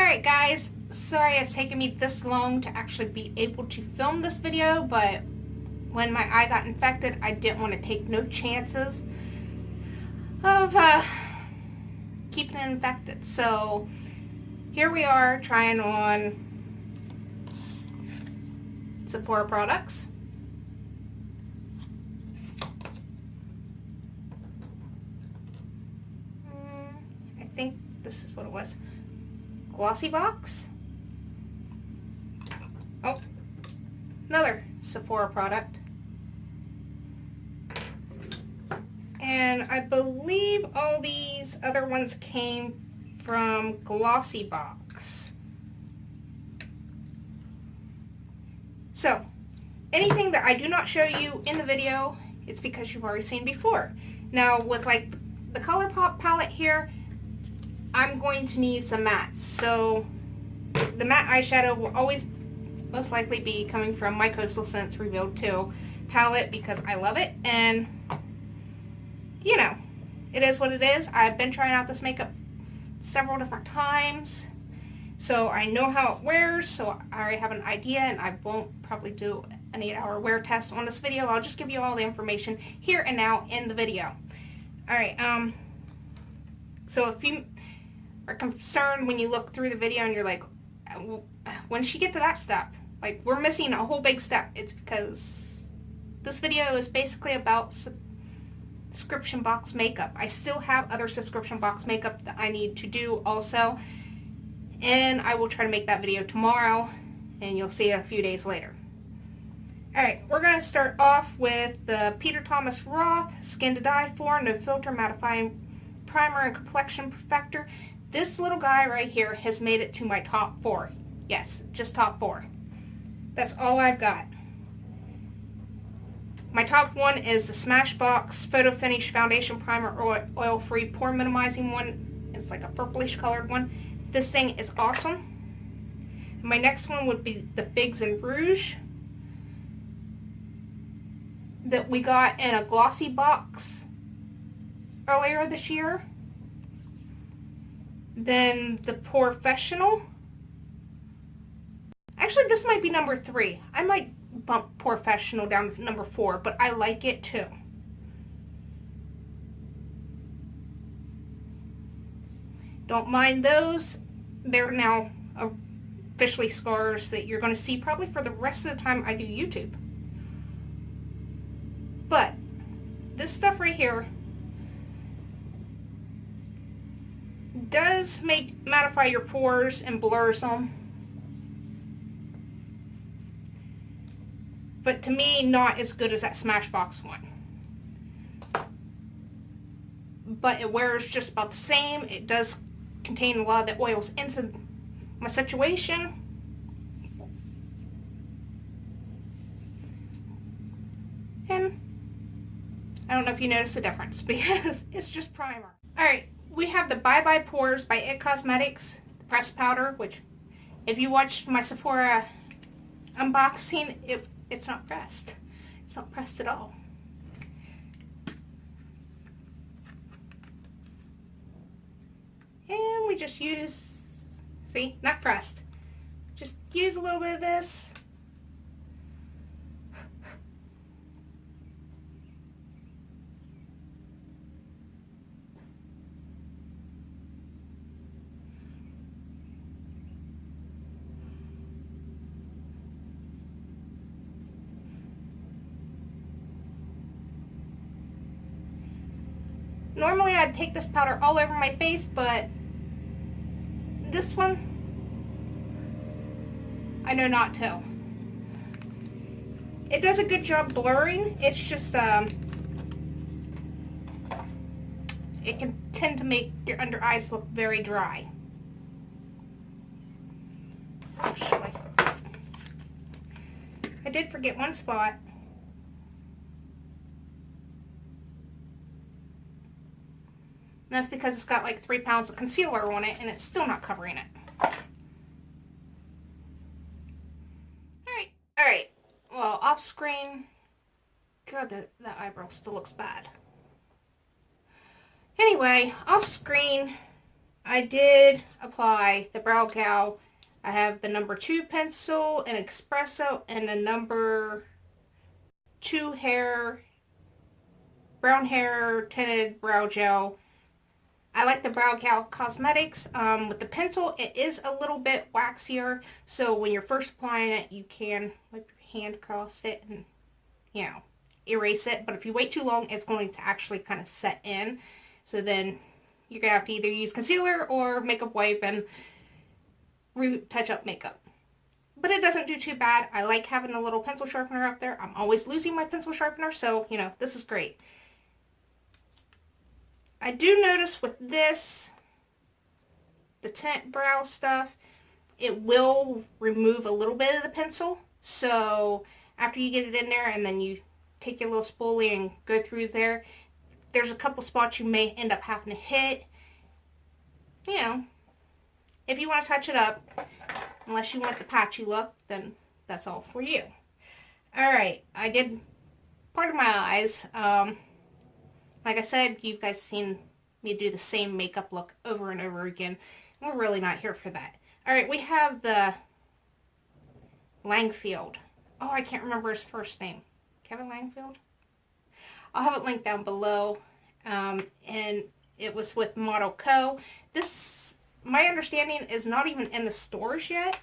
Alright guys, sorry it's taken me this long to actually be able to film this video, but when my eye got infected, I didn't want to take no chances of keeping it infected. So here we are trying on Sephora products. I think this is what it was. Glossy box. Oh, another Sephora product. And I believe all these other ones came from Glossy Box. So, anything that I do not show you in the video, it's because you've already seen before. Now, with like the Colorpop palette here, I'm going to need some mattes. So the matte eyeshadow will always most likely be coming from my Coastal Scents Revealed 2 palette because I love it. And, you know, it is what it is. I've been trying out this makeup several different times, so I know how it wears, so I already have an idea, and I won't probably do an 8-hour wear test on this video. I'll just give you all the information here and now in the video. Alright, so if you are concerned when you look through the video and you're like, when did she get to that step? Like, we're missing a whole big step. It's because this video is basically about subscription box makeup. I still have other subscription box makeup that I need to do also, and I will try to make that video tomorrow, and you'll see it a few days later. Alright, we're going to start off with the Thomas Roth Skin to Die For No Filter Mattifying Primer and Complexion Perfector. This little guy right here has made it to my top 4. Yes, just top 4. That's all I've got. My top 1 is the Smashbox Photo Finish Foundation Primer Oil-Free Pore Minimizing one. It's like a purplish colored one. This thing is awesome. My next one would be the Figs and Rouge that we got in a glossy box earlier this year. Then the Professional. Actually, this might be number 3. I might bump Professional down to number 4, but I like it too. Don't mind those. They're now officially scars that you're going to see probably for the rest of the time I do YouTube. But this stuff right here does mattify your pores and blurs them. But to me, not as good as that Smashbox one. But it wears just about the same. It does contain a lot of the oils into my situation. And I don't know if you notice the difference because it's just primer. Alright, we have the Bye Bye Pores by It Cosmetics pressed powder, which if you watched my Sephora unboxing, it's not pressed. It's not pressed at all. And we just use, see, not pressed. Just use a little bit of this. Normally I'd take this powder all over my face, but this one, I know not to. It does a good job blurring. It's just, it can tend to make your under eyes look very dry. Actually, I did forget one spot. And that's because it's got like 3 pounds of concealer on it and it's still not covering it. Alright. Well, off screen, God, that eyebrow still looks bad. Anyway, off screen, I did apply the Browgal. I have the number 2 pencil, an espresso, and a number 2 brown hair tinted brow gel. I like the Browgal Cosmetics. With the pencil, it is a little bit waxier, so when you're first applying it, you can wipe your hand across it and, you know, erase it. But if you wait too long, it's going to actually kind of set in. So then you're going to have to either use concealer or makeup wipe and retouch up makeup. But it doesn't do too bad. I like having a little pencil sharpener up there. I'm always losing my pencil sharpener, so, you know, this is great. I do notice with this, the tint brow stuff, it will remove a little bit of the pencil. So after you get it in there and then you take your little spoolie and go through there, there's a couple spots you may end up having to hit. You know, if you want to touch it up, unless you want the patchy look, then that's all for you. Alright, I did part of my eyes. Like I said, you guys seen me do the same makeup look over and over again. We're really not here for that. Alright, we have the Langfield. Oh, I can't remember his first name. Kevin Langfield? I'll have it linked down below. And it was with Modelco. This, my understanding, is not even in the stores yet.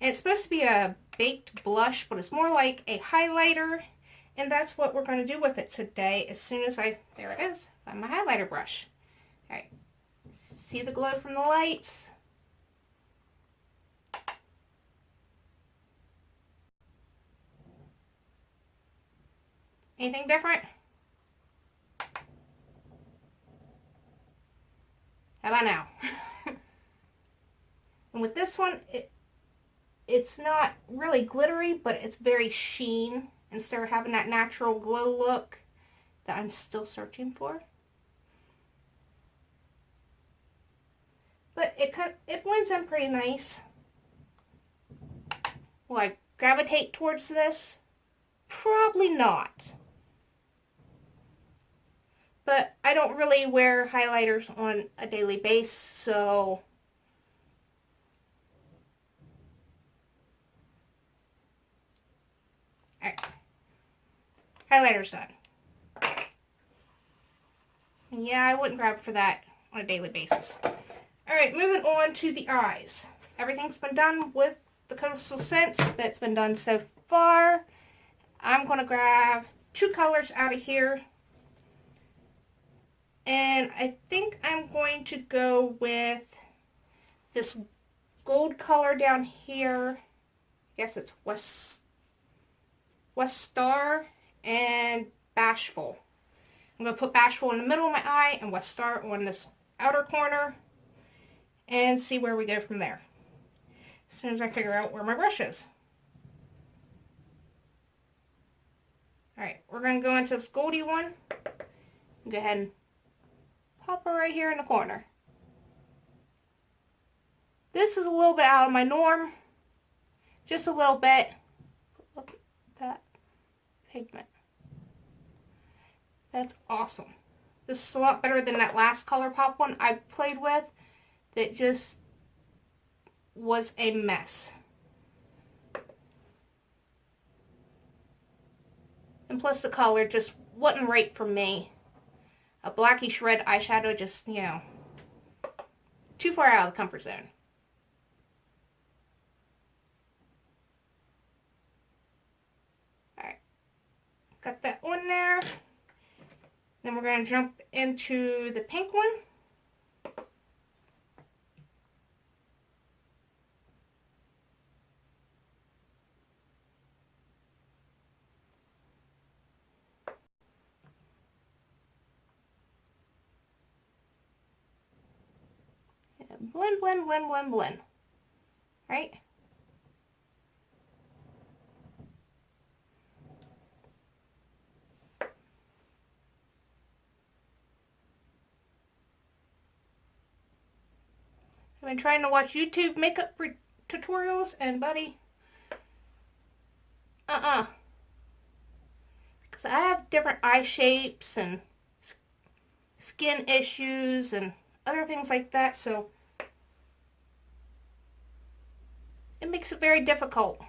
And it's supposed to be a baked blush, but it's more like a highlighter. And that's what we're going to do with it today as soon as there it is, find my highlighter brush. Alright, see the glow from the lights? Anything different? How about now? And with this one, it's not really glittery, but it's very sheen. Instead of having that natural glow look that I'm still searching for. But it blends in pretty nice. Will I gravitate towards this? Probably not. But I don't really wear highlighters on a daily basis, so alright. Highlighter's done. And yeah, I wouldn't grab for that on a daily basis. Alright, moving on to the eyes. Everything's been done with the Coastal Scents that's been done so far. I'm going to grab 2 colors out of here. And I think I'm going to go with this gold color down here. I guess it's West Star and Bashful. I'm going to put Bashful in the middle of my eye and West Star on this outer corner and see where we go from there. As soon as I figure out where my brush is. Alright, we're going to go into this goldy one. Go ahead and pop her right here in the corner. This is a little bit out of my norm. Just a little bit. Look at that pigment. That's awesome. This is a lot better than that last Colorpop one I played with. That just was a mess. And plus the color just wasn't right for me. A blackish red eyeshadow just, you know, too far out of the comfort zone. Alright. Got that one there. Then we're going to jump into the pink one. Blend, blend, blend, blend, blend. Right? I've been trying to watch YouTube makeup tutorials and buddy, because I have different eye shapes and skin issues and other things like that, so it makes it very difficult,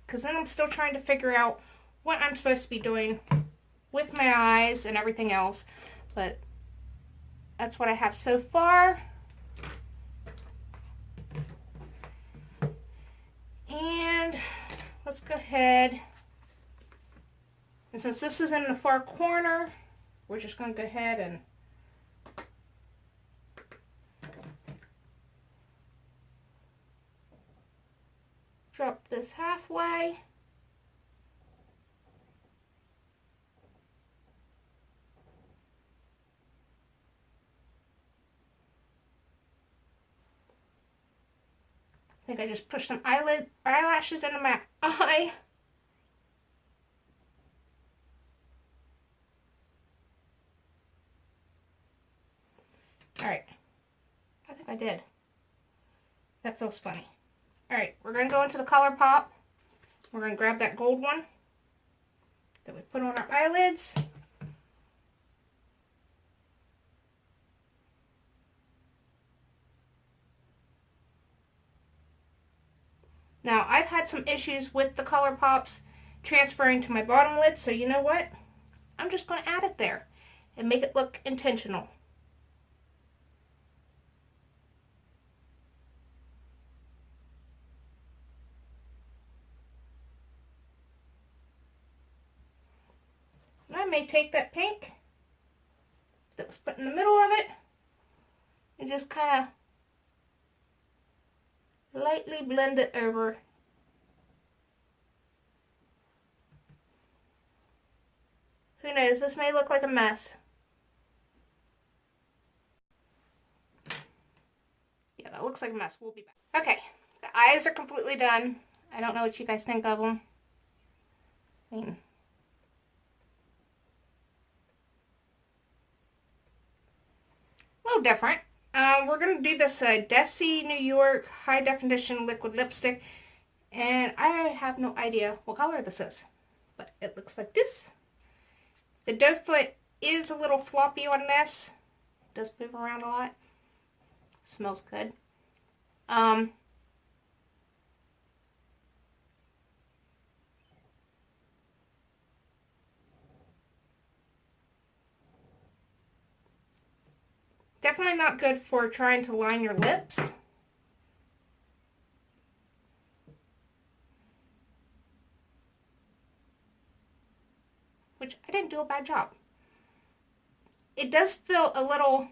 because then I'm still trying to figure out what I'm supposed to be doing with my eyes and everything else. But that's what I have so far. And let's go ahead, and since this is in the far corner, we're just going to go ahead and drop this halfway. I think I just pushed some eyelashes into my eye. Alright. I think I did. That feels funny. Alright, we're going to go into the Colorpop. We're going to grab that gold one that we put on our eyelids. Now, I've had some issues with the Colorpops transferring to my bottom lid, so you know what? I'm just going to add it there and make it look intentional. And I may take that pink that was put in the middle of it and just kind of lightly blend it over. Who knows, this may look like a mess. Yeah, that looks like a mess. We'll be back. Okay, the eyes are completely done. I don't know what you guys think of them. I mean, a little different. We're going to do this Adesse New York High Definition Liquid Lipstick. And I have no idea what color this is. But it looks like this. The doe foot is a little floppy on this. It does move around a lot. Smells good. Definitely not good for trying to line your lips. Which I didn't do a bad job. It does feel a little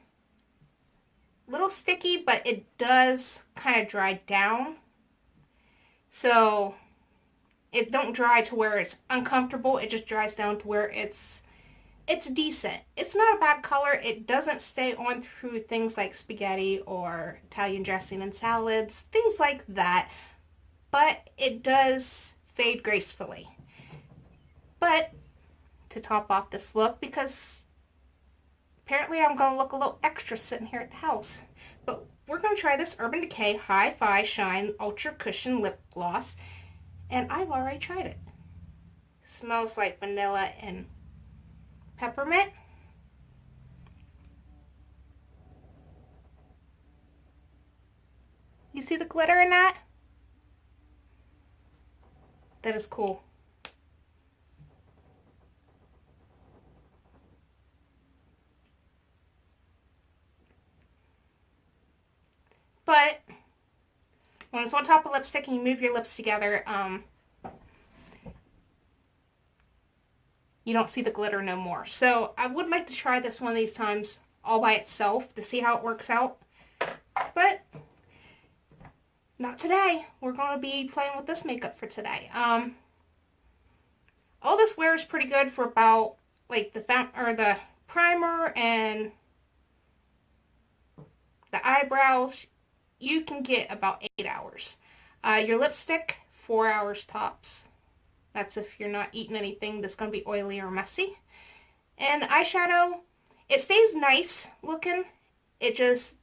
sticky, but it does kind of dry down. So it don't dry to where it's uncomfortable. It just dries down to where it's decent. It's not a bad color. It doesn't stay on through things like spaghetti or Italian dressing and salads, things like that. But it does fade gracefully. But to top off this look, because apparently I'm going to look a little extra sitting here at the house, but we're going to try this Urban Decay Hi-Fi Shine Ultra Cushion Lip Gloss, and I've already tried it. Smells like vanilla and peppermint. You see the glitter in that? That is cool. But when it's on top of lipstick and you move your lips together, you don't see the glitter no more. So I would like to try this one of these times all by itself to see how it works out. But not today. We're going to be playing with this makeup for today. All this wears pretty good for about like the primer and the eyebrows. You can get about 8 hours. Your lipstick, 4 hours tops. That's if you're not eating anything that's going to be oily or messy. And the eyeshadow, it stays nice looking. It just,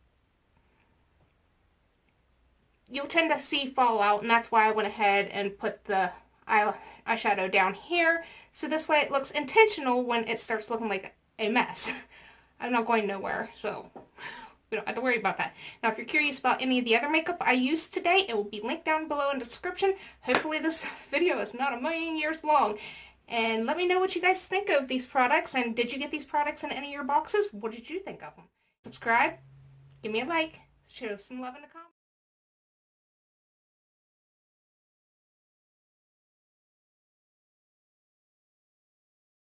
you'll tend to see fall out, and that's why I went ahead and put the eyeshadow down here. So this way it looks intentional when it starts looking like a mess. I'm not going nowhere, so We don't have to worry about that. Now, if you're curious about any of the other makeup I used today, it will be linked down below in the description. Hopefully this video is not a million years long. And let me know what you guys think of these products. And did you get these products in any of your boxes? What did you think of them? Subscribe, give me a like, show some love in the comments.